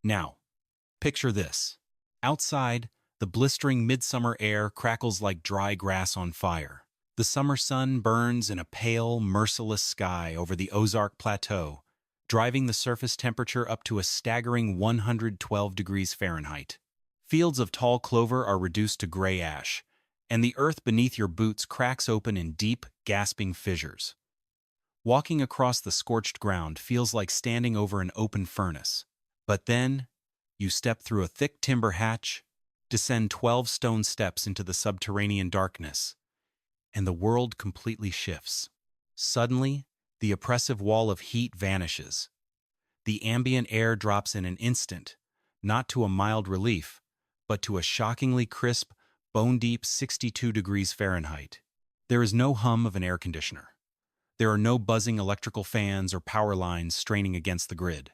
Now, picture this. Outside, the blistering midsummer air crackles like dry grass on fire. The summer sun burns in a pale, merciless sky over the Ozark Plateau, driving the surface temperature up to a staggering 112 degrees Fahrenheit. Fields of tall clover are reduced to gray ash, and the earth beneath your boots cracks open in deep, gasping fissures. Walking across the scorched ground feels like standing over an open furnace. But then, you step through a thick timber hatch, descend 12 stone steps into the subterranean darkness, and the world completely shifts. Suddenly, the oppressive wall of heat vanishes. The ambient air drops in an instant, not to a mild relief, but to a shockingly crisp, bone-deep 62 degrees Fahrenheit. There is no hum of an air conditioner. There are no buzzing electrical fans or power lines straining against the grid.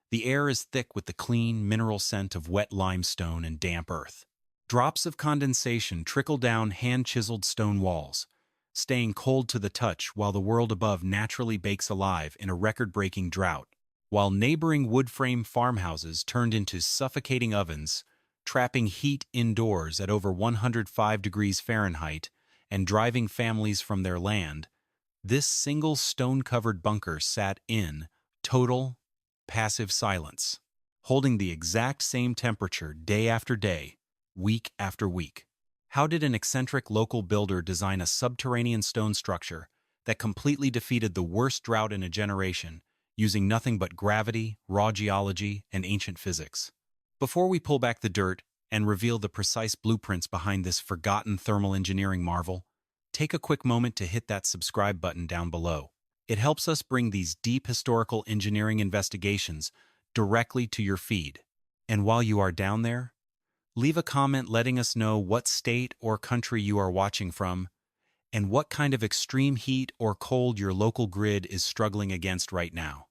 The air is thick with the clean, mineral scent of wet limestone and damp earth. Drops of condensation trickle down hand-chiseled stone walls, staying cold to the touch while the world above naturally bakes alive in a record-breaking drought, while neighboring wood-frame farmhouses turned into suffocating ovens, trapping heat indoors at over 105 degrees Fahrenheit and driving families from their land. This single stone-covered bunker sat in total, passive silence, holding the exact same temperature day after day, week after week. How did an eccentric local builder design a subterranean stone structure that completely defeated the worst drought in a generation, using nothing but gravity, raw geology, and ancient physics? Before we pull back the dirt and reveal the precise blueprints behind this forgotten thermal engineering marvel, take a quick moment to hit that subscribe button down below. It helps us bring these deep historical engineering investigations directly to your feed. And while you are down there, leave a comment letting us know what state or country you are watching from and what kind of extreme heat or cold your local grid is struggling against right now.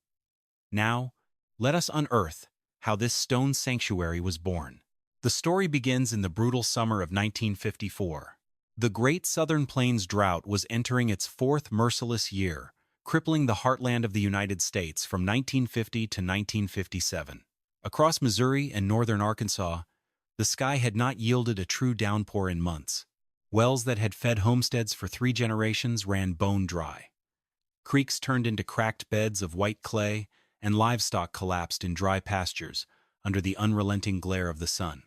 Now, let us unearth how this stone sanctuary was born. The story begins in the brutal summer of 1954. The Great Southern Plains drought was entering its fourth merciless year, crippling the heartland of the United States from 1950 to 1957. Across Missouri and northern Arkansas, the sky had not yielded a true downpour in months. Wells that had fed homesteads for 3 generations ran bone dry. Creeks turned into cracked beds of white clay, and livestock collapsed in dry pastures under the unrelenting glare of the sun.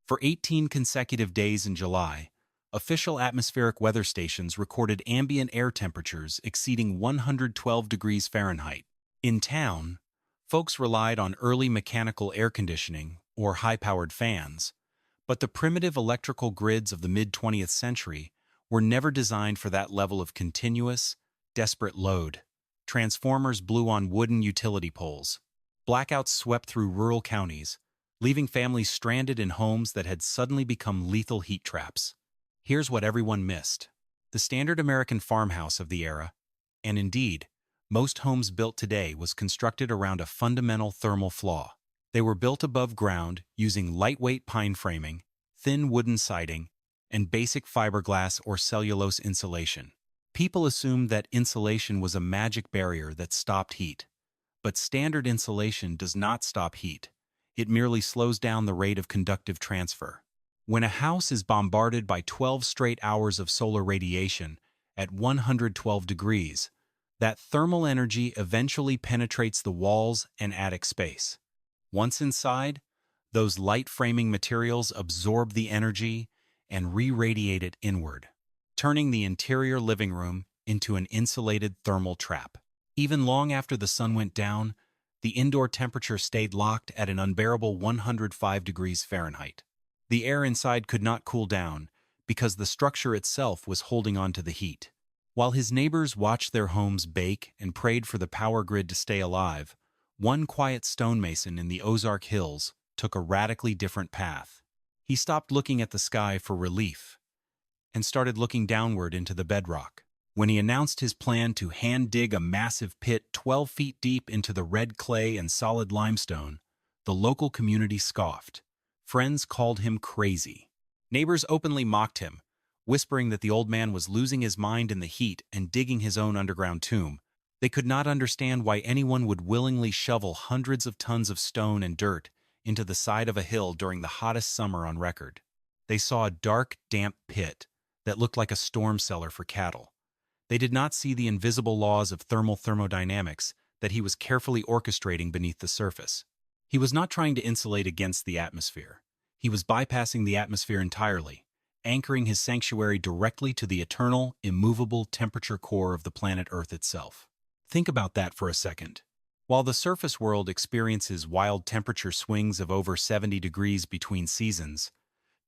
For 18 consecutive days in July, official atmospheric weather stations recorded ambient air temperatures exceeding 112 degrees Fahrenheit. In town, folks relied on early mechanical air conditioning or high-powered fans, but the primitive electrical grids of the mid-20th century were never designed for that level of continuous, desperate load. Transformers blew on wooden utility poles. Blackouts swept through rural counties, leaving families stranded in homes that had suddenly become lethal heat traps. Here's what everyone missed. The standard American farmhouse of the era, and indeed, most homes built today, was constructed around a fundamental thermal flaw. They were built above ground using lightweight pine framing, thin wooden siding, and basic fiberglass or cellulose insulation. People assumed that insulation was a magic barrier that stopped heat. But standard insulation does not stop heat. It merely slows down the rate of conductive transfer. When a house is bombarded by 12 straight hours of solar radiation at 112 degrees, that thermal energy eventually penetrates the walls and attic space. Once inside, those light-framing materials absorb the energy and re-radiate it inward, turning the interior living room into an insulated thermal trap. Even long after the sun went down, the indoor temperature stayed locked at an unbearable 105 degrees Fahrenheit. The air inside could not cool down because the structure itself was holding on to the heat. While his neighbors watched their homes bake and prayed for the power grid to stay alive, one quiet stonemason in the Ozark Hills took a radically different path. He stopped looking at the sky for relief and started looking downward into the bedrock. When he announced his plan to hand-dig a massive pit 12 feet deep into the red clay and solid limestone, the local community scoffed. Friends called him crazy. Neighbors openly mocked him, whispering that the old man was losing his mind in the heat and digging his own underground tomb. They could not understand why anyone would willingly shovel hundreds of tons of stone and dirt into the side of a hill during the hottest summer on record. They saw a dark, damp pit that looked like a storm cellar for cattle. They did not see the invisible laws of thermodynamics that he was carefully orchestrating beneath the surface. He was not trying to insulate against the atmosphere. He was bypassing the atmosphere entirely, anchoring his sanctuary directly to the eternal, immovable temperature core of the planet Earth itself. Think about that for a second. While the surface world experiences wild temperature swings of over 70 degrees between seasons,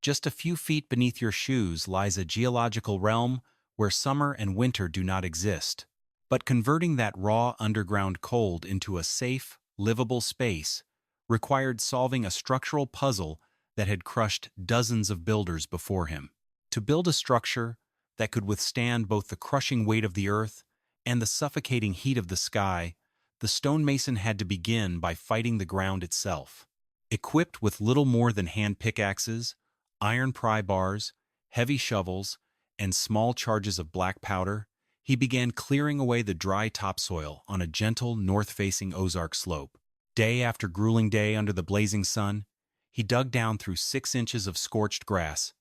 just a few feet beneath your shoes lies a geological realm where summer and winter do not exist. But converting that raw underground cold into a safe, livable space required solving a structural puzzle that had crushed dozens of builders before him. To build a structure that could withstand both the crushing weight of the earth and the suffocating heat of the sky, the stonemason had to begin by fighting the ground itself. Equipped with little more than hand pickaxes, iron pry bars, heavy shovels, and small charges of black powder, he began clearing away the dry topsoil on a gentle north-facing Ozark slope. Day after grueling day under the blazing sun, he dug down through 6 inches of scorched grass,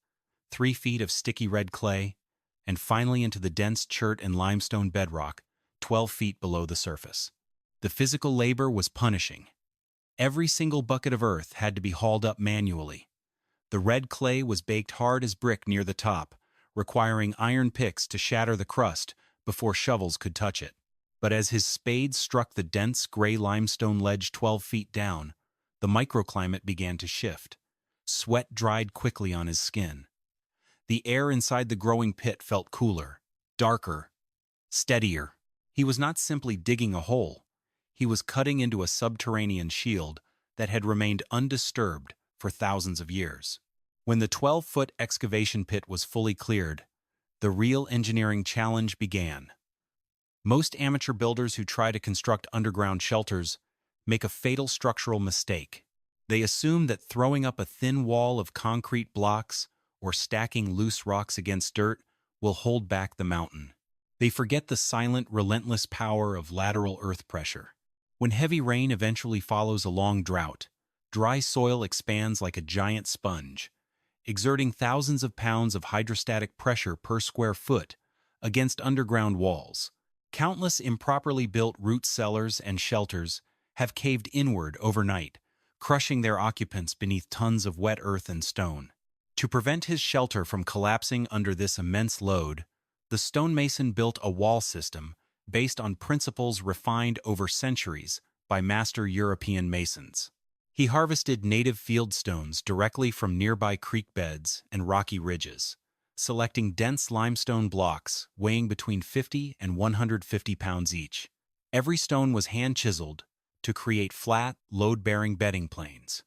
3 feet of sticky red clay, and finally into the dense chert and limestone bedrock 12 feet below the surface. The physical labor was punishing. Every single bucket of earth had to be hauled up manually. The red clay was baked hard as brick near the top, requiring iron picks to shatter the crust before shovels could touch it. But as his spade struck the dense gray limestone ledge 12 feet down, the microclimate began to shift. Sweat dried quickly on his skin. The air inside the growing pit felt cooler, darker, steadier. He was not simply digging a hole. He was cutting into a subterranean shield that had remained undisturbed for thousands of years. When the 12-foot excavation pit was fully cleared, the real engineering challenge began. Most amateur builders who try to construct underground shelters make a fatal structural mistake. They assume that throwing up a thin wall of concrete blocks or stacking loose rocks against dirt will hold back the mountain. They forget the silent, relentless power of lateral earth pressure. When heavy rain eventually follows a long drought, dry soil expands like a giant sponge, exerting thousands of pounds of hydrostatic pressure per square foot against underground walls. Countless improperly built root cellars and shelters have caved inward overnight, crushing their occupants beneath tons of wet earth and stone. To prevent his shelter from collapsing under this immense load, the stonemason built a wall system based on principles refined over centuries by master European masons. He harvested native field stones directly from nearby creek beds and rocky ridges, selecting dense limestone blocks weighing between 50 and 150 pounds each. Every stone was hand-chiseled to create flat, load-bearing bedding planes.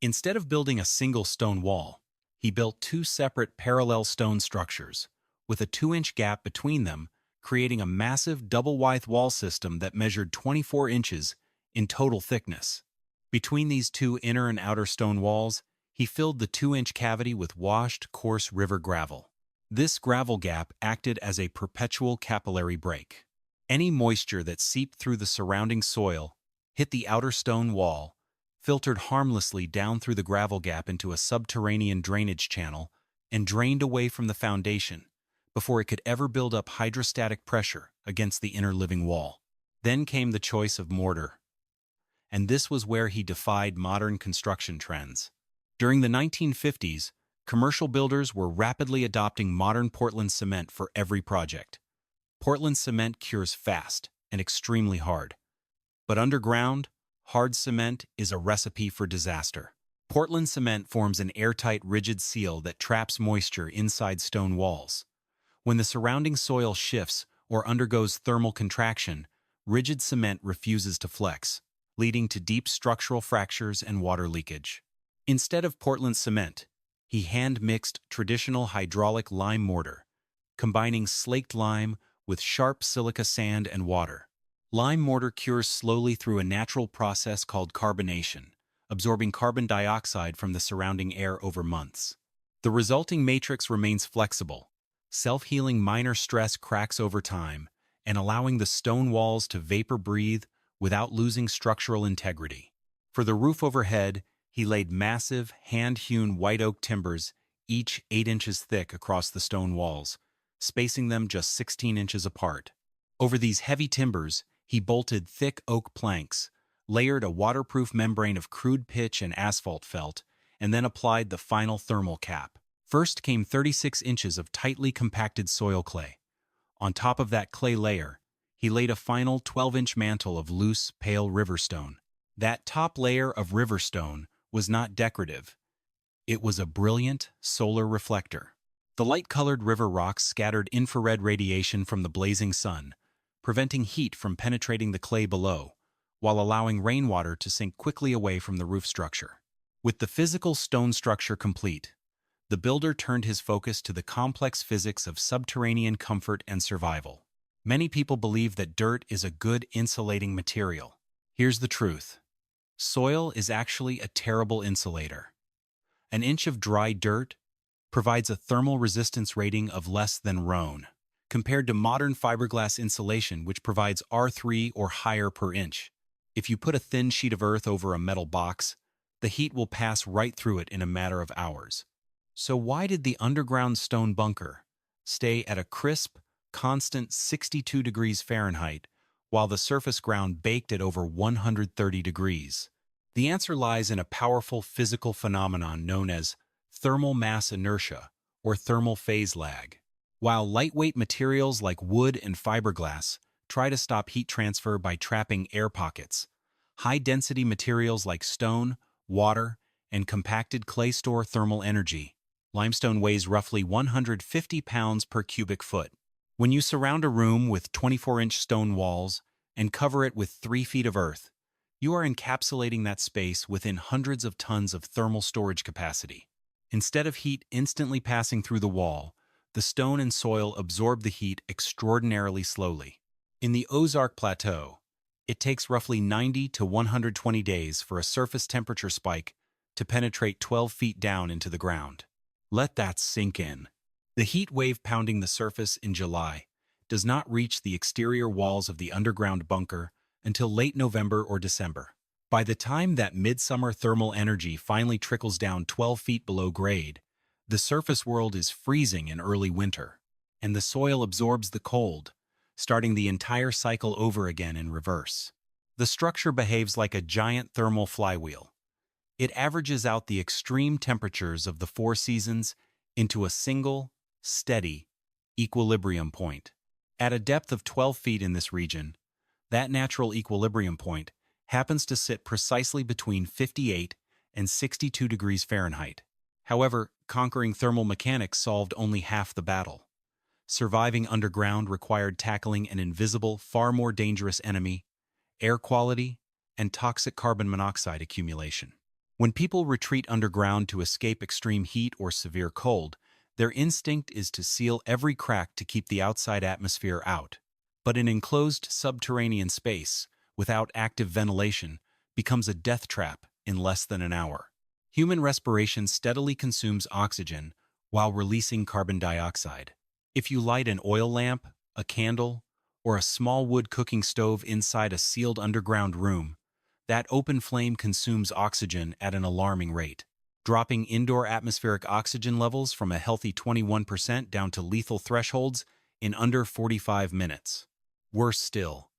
Instead of building a single stone wall, he built 2 separate parallel stone structures, with a 2-inch gap between them, creating a massive double-wide wall system that measured 24 inches in total thickness. Between these 2 inner and outer stone walls, he filled the 2-inch cavity with washed, coarse river gravel. This gravel gap acted as a perpetual capillary break. Any moisture that seeped through the surrounding soil hit the outer stone wall, filtered harmlessly down through the gravel gap into a subterranean drainage channel, and drained away from the foundation before it could ever build up hydrostatic pressure against the inner living wall. Then came the choice of mortar. And this was where he defied modern construction trends. During the 1950s, commercial builders were rapidly adopting modern Portland cement for every project. Portland cement cures fast and extremely hard. But underground, hard cement is a recipe for disaster. Portland cement forms an airtight, rigid seal that traps moisture inside stone walls. When the surrounding soil shifts or undergoes thermal contraction, rigid cement refuses to flex, leading to deep structural fractures and water leakage. Instead of Portland cement, he hand-mixed traditional hydraulic lime mortar, combining slaked lime with sharp silica sand and water. Lime mortar cures slowly through a natural process called carbonation, absorbing carbon dioxide from the surrounding air over months. The resulting matrix remains flexible, self-healing minor stress cracks over time, and allowing the stone walls to vapor breathe without losing structural integrity. For the roof overhead, He laid massive, hand-hewn white oak timbers, each 8 inches thick across the stone walls, spacing them just 16 inches apart. Over these heavy timbers, he bolted thick oak planks, layered a waterproof membrane of crude pitch and asphalt felt, and then applied the final thermal cap. First came 36 inches of tightly compacted soil clay. On top of that clay layer, he laid a final 12-inch mantle of loose, pale riverstone. That top layer of riverstone was not decorative. It was a brilliant solar reflector. The light-colored river rocks scattered infrared radiation from the blazing sun, preventing heat from penetrating the clay below, while allowing rainwater to sink quickly away from the roof structure. With the physical stone structure complete, the builder turned his focus to the complex physics of subterranean comfort and survival. Many people believe that dirt is a good insulating material. Here's the truth. Soil is actually a terrible insulator. An inch of dry dirt provides a thermal resistance rating of less than Rhone, compared to modern fiberglass insulation which provides R3 or higher per inch. If you put a thin sheet of earth over a metal box, the heat will pass right through it in a matter of hours. So why did the underground stone bunker stay at a crisp, constant 62 degrees Fahrenheit while the surface ground baked at over 130 degrees? The answer lies in a powerful physical phenomenon known as thermal mass inertia, or thermal phase lag. While lightweight materials like wood and fiberglass try to stop heat transfer by trapping air pockets, high-density materials like stone, water, and compacted clay store thermal energy. Limestone weighs roughly 150 pounds per cubic foot. When you surround a room with 24-inch stone walls and cover it with 3 feet of earth, you are encapsulating that space within hundreds of tons of thermal storage capacity. Instead of heat instantly passing through the wall, the stone and soil absorb the heat extraordinarily slowly. In the Ozark Plateau, it takes roughly 90 to 120 days for a surface temperature spike to penetrate 12 feet down into the ground. Let that sink in. The heat wave pounding the surface in July does not reach the exterior walls of the underground bunker until late November or December. By the time that midsummer thermal energy finally trickles down 12 feet below grade, the surface world is freezing in early winter, and the soil absorbs the cold, starting the entire cycle over again in reverse. The structure behaves like a giant thermal flywheel. It averages out the extreme temperatures of the 4 seasons into a single, steady, equilibrium point. At a depth of 12 feet in this region, that natural equilibrium point happens to sit precisely between 58 and 62 degrees Fahrenheit. However, conquering thermal mechanics solved only half the battle. Surviving underground required tackling an invisible, far more dangerous enemy: air quality and toxic carbon monoxide accumulation. When people retreat underground to escape extreme heat or severe cold, their instinct is to seal every crack to keep the outside atmosphere out. But an enclosed subterranean space, without active ventilation, becomes a death trap in less than an hour. Human respiration steadily consumes oxygen while releasing carbon dioxide. If you light an oil lamp, a candle, or a small wood cooking stove inside a sealed underground room, that open flame consumes oxygen at an alarming rate, dropping indoor atmospheric oxygen levels from a healthy 21% down to lethal thresholds in under 45 minutes. Worse still,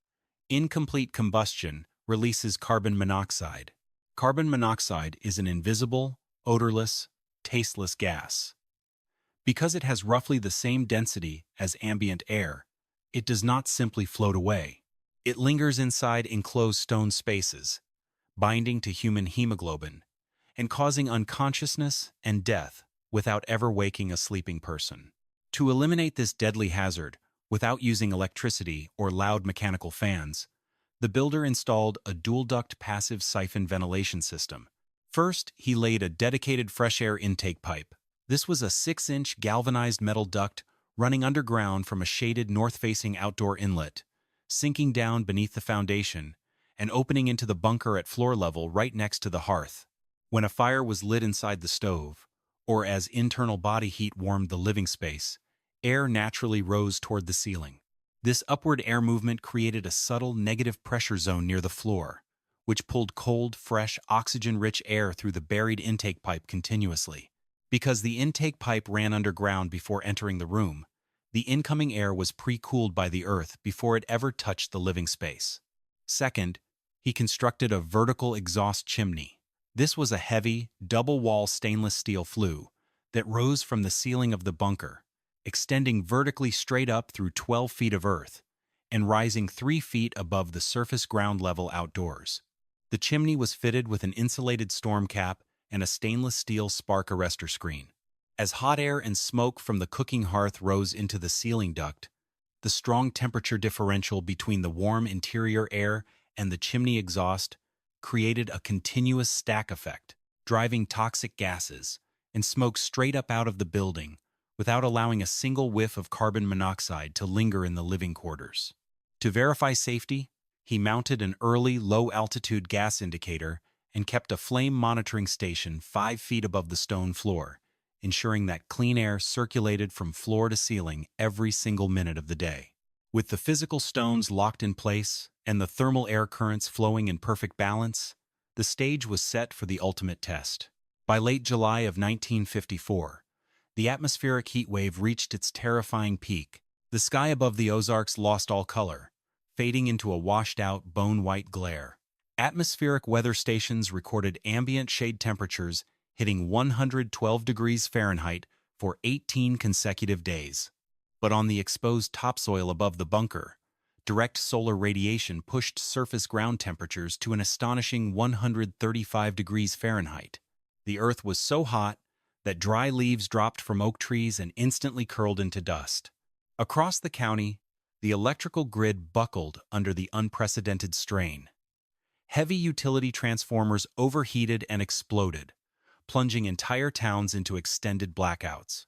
incomplete combustion releases carbon monoxide. Carbon monoxide is an invisible, odorless, tasteless gas. Because it has roughly the same density as ambient air, it does not simply float away. It lingers inside enclosed stone spaces, binding to human hemoglobin, and causing unconsciousness and death without ever waking a sleeping person. To eliminate this deadly hazard without using electricity or loud mechanical fans, the builder installed a dual-duct passive siphon ventilation system. First, he laid a dedicated fresh air intake pipe. This was a 6-inch galvanized metal duct running underground from a shaded north-facing outdoor inlet, sinking down beneath the foundation and opening into the bunker at floor level right next to the hearth. When a fire was lit inside the stove, or as internal body heat warmed the living space, air naturally rose toward the ceiling. This upward air movement created a subtle negative pressure zone near the floor, which pulled cold, fresh, oxygen-rich air through the buried intake pipe continuously. Because the intake pipe ran underground before entering the room, the incoming air was pre-cooled by the earth before it ever touched the living space. Second, he constructed a vertical exhaust chimney. This was a heavy, double-wall stainless steel flue that rose from the ceiling of the bunker, extending vertically straight up through 12 feet of earth and rising 3 feet above the surface ground level outdoors. The chimney was fitted with an insulated storm cap and a stainless steel spark arrestor screen. As hot air and smoke from the cooking hearth rose into the ceiling duct, the strong temperature differential between the warm interior air and the chimney exhaust created a continuous stack effect, driving toxic gases and smoke straight up out of the building without allowing a single whiff of carbon monoxide to linger in the living quarters. To verify safety, he mounted an early low-altitude gas indicator and kept a flame monitoring station 5 feet above the stone floor, ensuring that clean air circulated from floor to ceiling every single minute of the day. With the physical stones locked in place and the thermal air currents flowing in perfect balance, the stage was set for the ultimate test. By late July of 1954, the atmospheric heat wave reached its terrifying peak. The sky above the Ozarks lost all color, fading into a washed-out, bone-white glare. Atmospheric weather stations recorded ambient shade temperatures hitting 112 degrees Fahrenheit for 18 consecutive days. But on the exposed topsoil above the bunker, direct solar radiation pushed surface ground temperatures to an astonishing 135 degrees Fahrenheit. The earth was so hot that dry leaves dropped from oak trees and instantly curled into dust. Across the county, the electrical grid buckled under the unprecedented strain. Heavy utility transformers overheated and exploded, plunging entire towns into extended blackouts.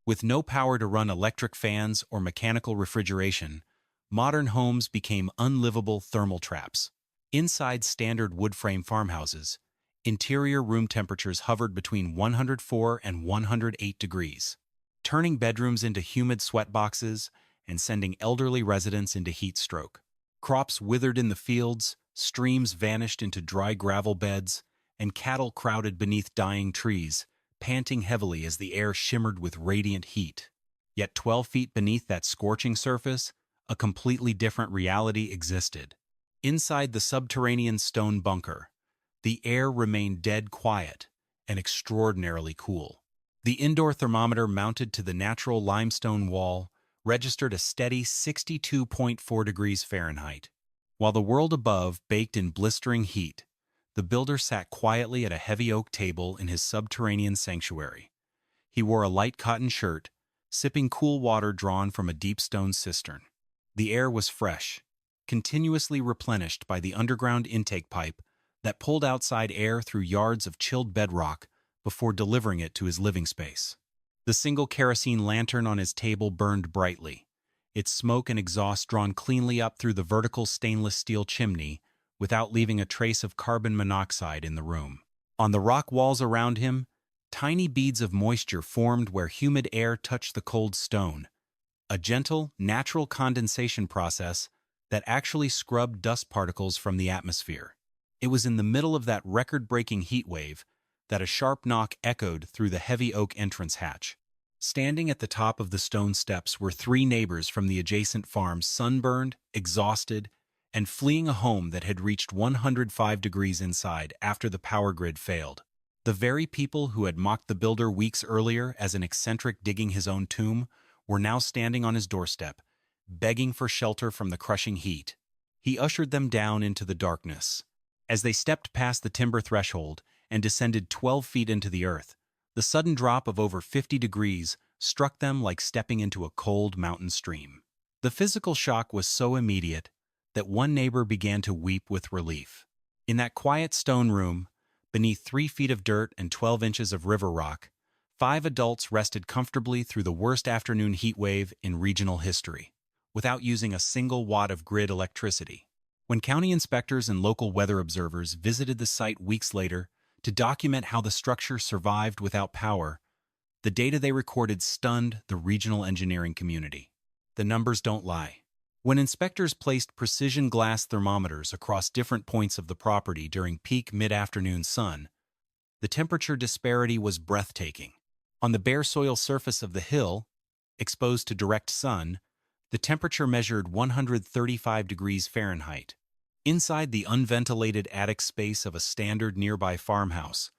With no power to run electric fans or mechanical refrigeration, modern homes became unlivable thermal traps. Inside standard wood-frame farmhouses, interior room temperatures hovered between 104 and 108 degrees, turning bedrooms into humid sweatboxes and sending elderly residents into heat stroke. Crops withered in the fields, streams vanished into dry gravel beds, and cattle crowded beneath dying trees, panting heavily as the air shimmered with radiant heat. Yet 12 feet beneath that scorching surface, a completely different reality existed. Inside the subterranean stone bunker, the air remained dead quiet and extraordinarily cool. The indoor thermometer mounted to the natural limestone wall registered a steady 62.4 degrees Fahrenheit. While the world above baked in blistering heat, the builder sat quietly at a heavy oak table in his subterranean sanctuary. He wore a light cotton shirt, sipping cool water drawn from a deep stone cistern. The air was fresh, continuously replenished by the underground intake pipe that pulled outside air through yards of chilled bedrock before delivering it to his living space. The single kerosene lantern on his table burned brightly, its smoke and exhaust drawn cleanly up through the vertical stainless steel chimney without leaving a trace of carbon monoxide in the room. On the rock walls around him, tiny beads of moisture formed where humid air touched the cold stone, a gentle, natural condensation process that actually scrubbed dust particles from the atmosphere. It was in the middle of that record-breaking heat wave that a sharp knock echoed through the heavy oak entrance hatch. Standing at the top of the stone steps were 3 neighbors from the adjacent farm, sunburned, exhausted, and fleeing a home that had reached 105 degrees inside after the power grid failed. The very people who had mocked the builder weeks earlier as an eccentric digging his own tomb were now standing on his doorstep, begging for shelter from the crushing heat. He ushered them down into the darkness. As they stepped past the timber threshold and descended 12 feet into the earth, the sudden drop of over 50 degrees struck them like stepping into a cold mountain stream. The physical shock was so immediate that one neighbor began to weep with relief. In that quiet stone room, beneath 3 feet of dirt and 12 inches of river rock, 5 adults rested comfortably through the worst afternoon heat wave in regional history, without using a single watt of grid electricity. When county inspectors and local weather observers visited the site weeks later to document how the structure survived without power, the data they recorded stunned the regional engineering community. The numbers don't lie. When inspectors placed precision glass thermometers across different points of the property during peak mid-afternoon sun, the temperature disparity was breathtaking. On the bare soil surface of the hill, exposed to direct sun, the temperature measured 135 degrees Fahrenheit. Inside the unventilated attic space of a standard nearby farmhouse,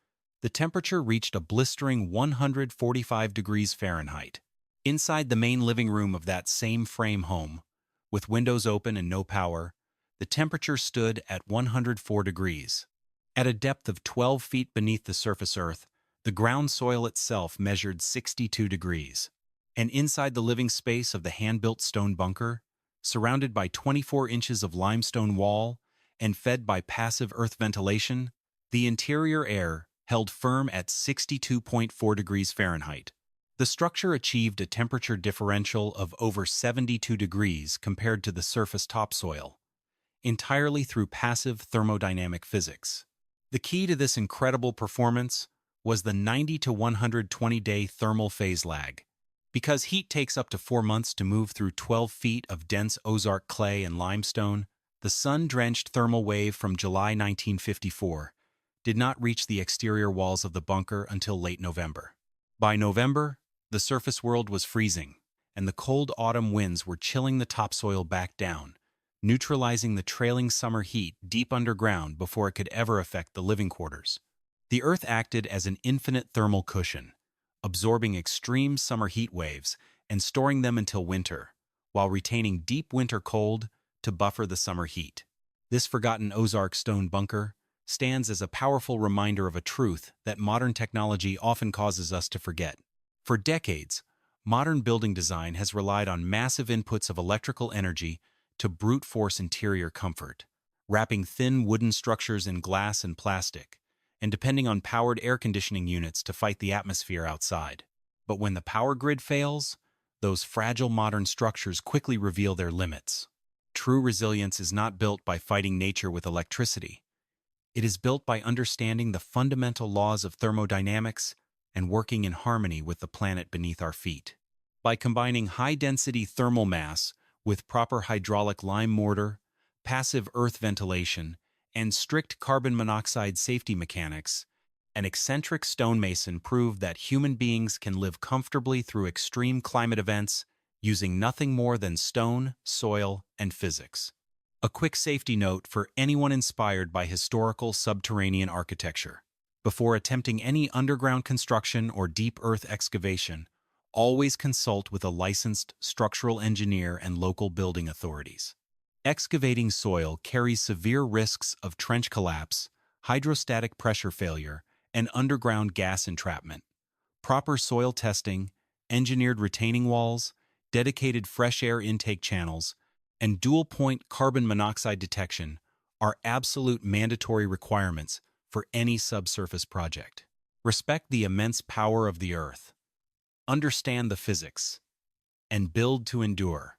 the temperature reached a blistering 145 degrees Fahrenheit. Inside the main living room of that same frame home, with windows open and no power, the temperature stood at 104 degrees. At a depth of 12 feet beneath the surface earth, the ground soil itself measured 62 degrees. And inside the living space of the hand-built stone bunker, surrounded by 24 inches of limestone wall and fed by passive earth ventilation, the interior air held firm at 62.4 degrees Fahrenheit. The structure achieved a temperature differential of over 72 degrees compared to the surface topsoil, entirely through passive thermodynamic physics. The key to this incredible performance was the 90 to 120-day thermal phase lag. Because heat takes up to 4 months to move through 12 feet of dense Ozark clay and limestone, the sun-drenched thermal wave from July 1954 did not reach the exterior walls of the bunker until late November. By November, the surface world was freezing, and the cold autumn winds were chilling the topsoil back down, neutralizing the trailing summer heat deep underground before it could ever affect the living quarters. The earth acted as an infinite thermal cushion, absorbing extreme summer heat waves and storing them until winter, while retaining deep winter cold to buffer the summer heat. This forgotten Ozark stone bunker stands as a powerful reminder of a truth that modern technology often causes us to forget. For decades, modern building design has relied on massive inputs of electrical energy to brute force interior comfort, wrapping thin wooden structures in glass and plastic, and depending on powered air conditioning units to fight the atmosphere outside. But when the power grid fails, those fragile modern structures quickly reveal their limits. True resilience is not built by fighting nature with electricity. It is built by understanding the fundamental laws of thermodynamics and working in harmony with the planet beneath our feet. By combining high-density thermal mass with proper hydraulic lime mortar, passive earth ventilation, and strict carbon monoxide safety mechanics, an eccentric stonemason proved that human beings can live comfortably through extreme climate events using nothing more than stone, soil, and physics. A quick safety note for anyone inspired by historical subterranean architecture. Before attempting any underground construction or deep earth excavation, always consult with a licensed structural engineer and local building authorities. Excavating soil carries severe risks of trench collapse, hydrostatic pressure failure, and underground gas entrapment. Proper soil testing, engineered retaining walls, dedicated fresh air intake channels, and dual-point carbon monoxide detection are absolute mandatory requirements for any subsurface project. Respect the immense power of the earth, understand the physics, and build to endure.